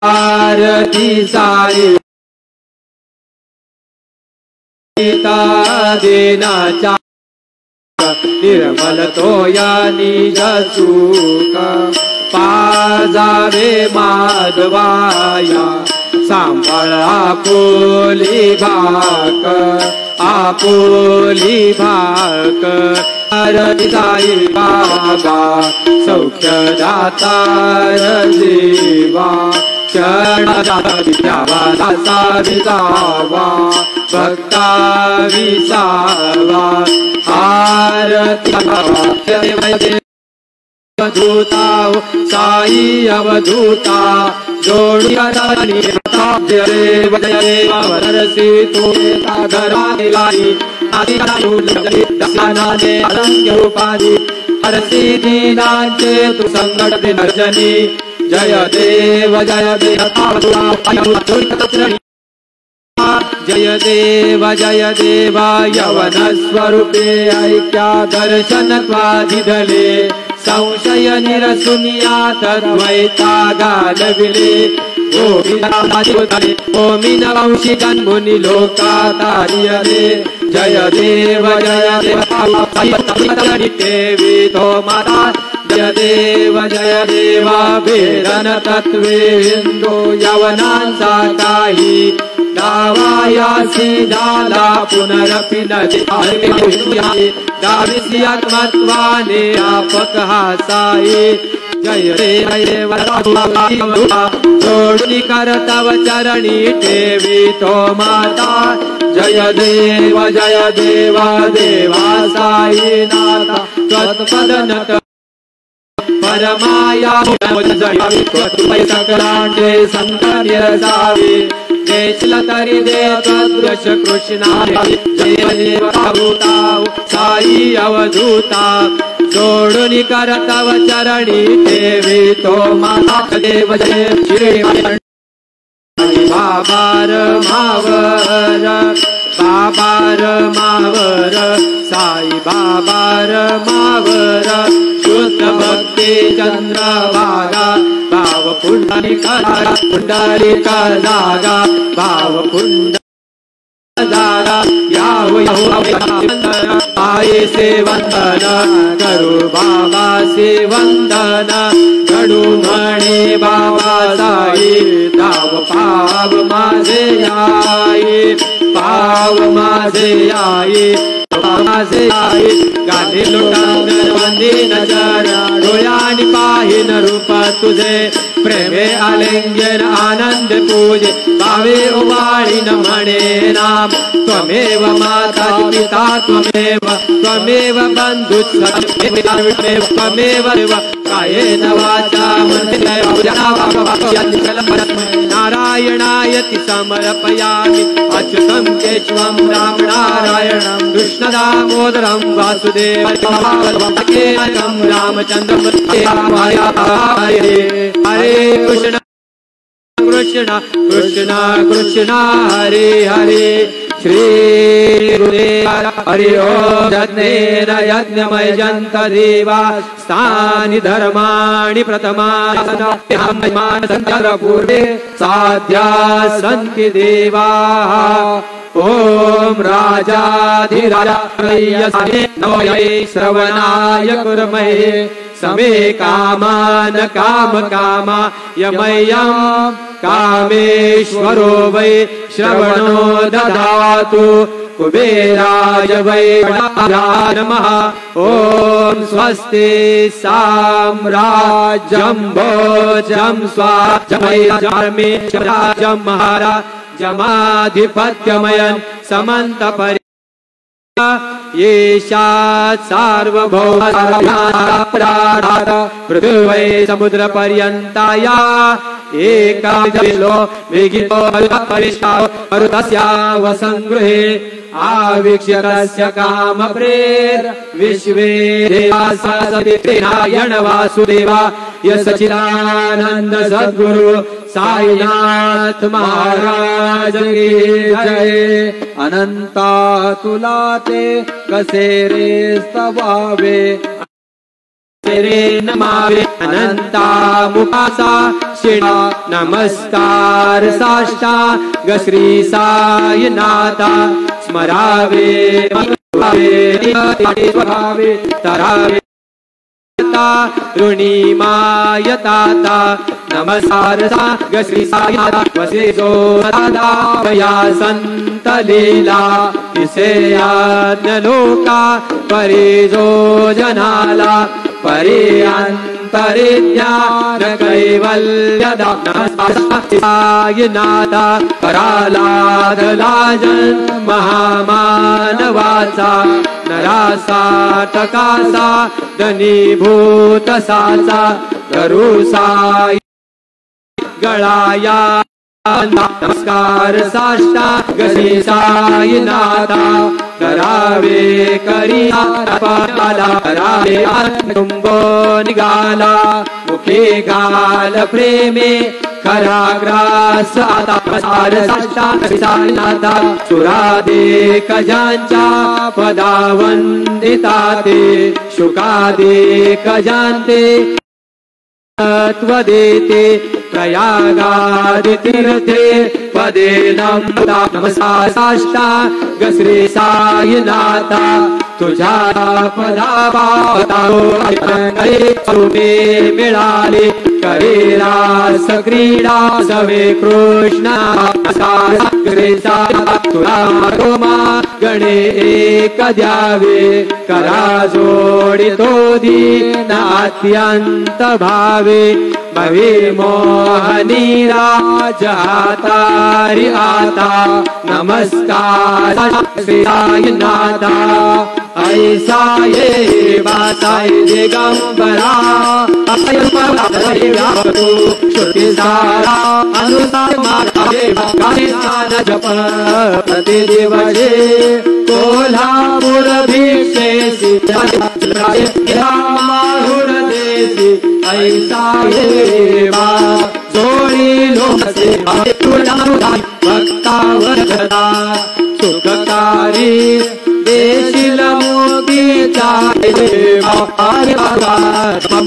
आरती साई देना निर्मल तोया निज सुख पाजावे माधवाया सांभाळ आपुली भाक आरती साई बाबा सौख्य दातार देवा चरणावा विसावा भक्ता विसावा आरती अवधूता साई अवधूता जोड़ी जय वरसी तो घराई रूपानी हरसी दीनांचे तु संकट विनर्जनी जय देव जय देव यवन स्वरूपे ऐक्या दर्शन त्वादिदले संशय निरसुनिया तद्वैता गालविले ओमिन वंशी जन्मुनि लोकातार्यते जय देव देवीतो माता जय देव भेरन तत्वे हिंदो यवनांचा काही दावायासी झाला पुनरपि न दाविसी आत्मत्वाने आपक हासाई जय देव जोडणी कर तव चरणी ठेवितो माता जय देव देवा साई नाथा त्वत्पद नत परमाया सकलांडे संकर्य सावी देशला तरी दे तद्वश कृष्णा जय देवता साई अवधूता जोडणी कर तव चरणी ठेवितो माता देव जय श्री बाबार मावर साई बाबार मावर शुद्ध भक्ती चंद्रभागा भाव पुंडलिका जागा भाव पुंड जागा याव आये से वंदन करू बाबा से वंदन गणू म्हणे बाबा साई दाव पाव माझे आई गाणे लोटांगण वंदी नजर डोळ्यानी पाहिन रूप तुझे प्रेमे आलिंगन आनंद पूजे भावे उवाळीन म्हणे नाम त्वमेव माता पिता त्वमेव बंधु त्वमेव कायेन वाचा नारायणायति समर्पयामि अच्युतं केशवं राम नारायणं कृष्ण दामोदरं वासुदेवं रामचन्द्रं हरे कृष्ण कृष्ण कृष्ण कृष्ण हरे हरे श्री गुरुदेव हरि ओम यज्ञेन यज्ञमय जन्त देवा स्थानि धर्माणि प्रथमानि पूर्वे साध्या सन्ति देवाः ओम राजाधिराजय श्रवणाय कुर्महे समे कामान काम कामा यमयं कामेश्वरो वै श्रवणो ददातु कुबेराय वै नमः ओम स्वस्ति साम्राज्यं भोजं स्वाजमयं महाराजमाधिपत्यमयं समन्तपरि येषात् सार्वभौम पृथिवी समुद्र पर्यन्ताया एकादशो विगितो परिष्टाव मरुतस्यावसंगृहे आवीक्ष्य तस्य कामप्रेर विश्वे देवासति नारायण वासुदेवा सच्चिदानंद सद्गुरु साईनाथ महाराज की जय। अनंता तुला ते कसे रे स्तवावे रे नमावे अनंता मुखासा शिणा नमस्कार साष्टा श्री साई नाथा स्मरावे भावे तरावे ऋणीमायताता नमस्कार श्री साई वसे जो दादा भया संत लीला इसे लोका परे जो जनाला परे अंतरे ज्ञान कैवल्यदा साई नाथा करालादलाजन महामानवाचा नरासाटकासा धनीभूत साचा धरुसाई गळाया नमस्कार साष्टा श्री साई नाथा करावे करिया करावे तुंबो निघाला मुखे गाल प्रेमे खरा ग्रास आता प्रसार साष्टा श्री साई नाथा सुरादे कजांच्या पदावंदिता ते शुकादे कजांते त्वदेते प्रयागादि तीर्थे पदे नमस्कार साष्टा श्री साई नाथा तुझ्या पदापावे मिळाले करे रास क्रीडा सवे कृष्ण तुला रोमा गणे एक द्यावे करा जोडितो दीन अत्यंत भावे भवे मोहनी राजहातारी आता नमस्कार श्री साई नाथा ऐसा ये बाताई दिगंबरा श्रुति सारा अनुसार मारे भगवान जप प्रति दिवसे कोल्हापुर भिक्षे माहुर देसी ऐसा ये बा जोड़ी लोक से भक्ता वर्धता सुखकारी देशील मोदीचा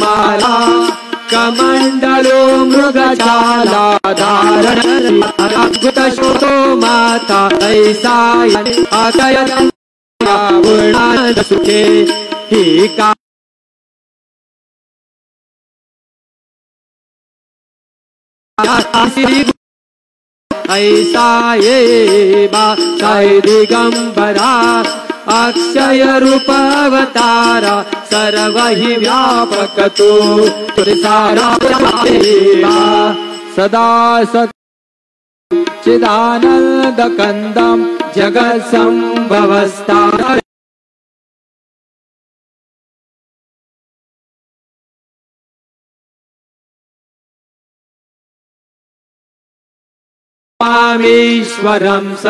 माला कमंडलो मृगशाला धारण अद्भुत शोधो माता ऐसा आकयन सुखे ही का ऐसा ये बा साई दिगंबरा अक्षय रूप अवतारा सर्व ही व्यापक तू सारा सदा सच्चिदानंद कंदम जगत संभवस्था स्वामीश्वरं स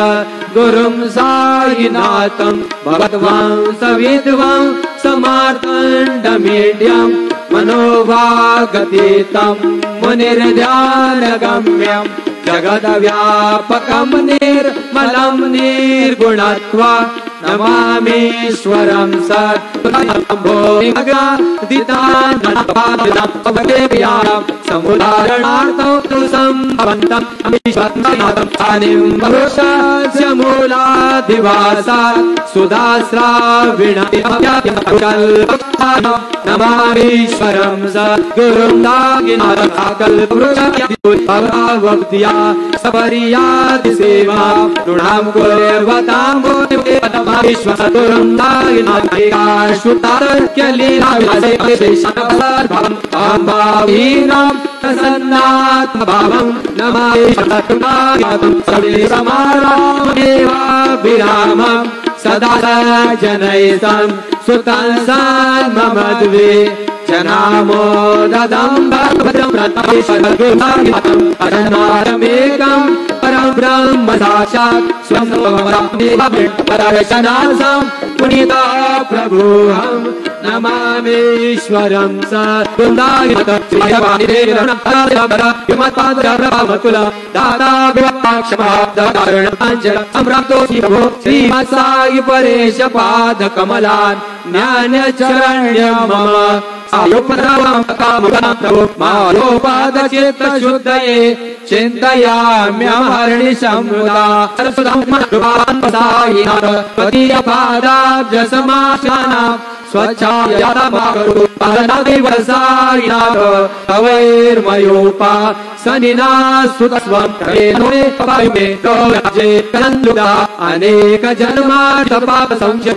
गुरुं साईनाथं भगवद्वंस विद्वां समार्तण्डमीड्यं मनोभागतीतं मुनिर्ध्यानगम्यं जगद्व्यापकं निर्मलं निर्गुणत्वा नमामीश्वरं सद्भोदितान् समुदाहरणार्थं संभवन्तं अमीश्वरनाथं स्थानिं पुरुषस्य मूलाधिवासात् सुधास्राविणकल्पं नमामीश्वरं सद्गुरुं दागिनाथकल्पवृक्षभक्त्या सपर्यादि सेवा नृणां कुर्वतां ईश्वरं प्रसन्नात्मभावं नमामीश्वरं समारामेवाभिरामं सदा जनयितं सुतं सन्ममद्वे जनामोदं भगवतं परमारमेकं परं ब्रह्म ब्रह्म साक्षात् स्वयं पुनीता प्रभुहं नमामीश्वरं स श्रीमत्साई परेश पाद कमलान् ज्ञानचरण्य मम मायोपाद चित्त शुद्धये चिन्तयाम्यहर्निशं मुदा त्वदीय पादाब्ज समाशानां स्वच्छायतमाकरुपादनादिवसायिनाथ तवैर्मयोपा सनिना सुतस्वं तवेनोरे पवायुमे तोराजे कनन्दुदा अनेक जन्मार्थ पाप संशय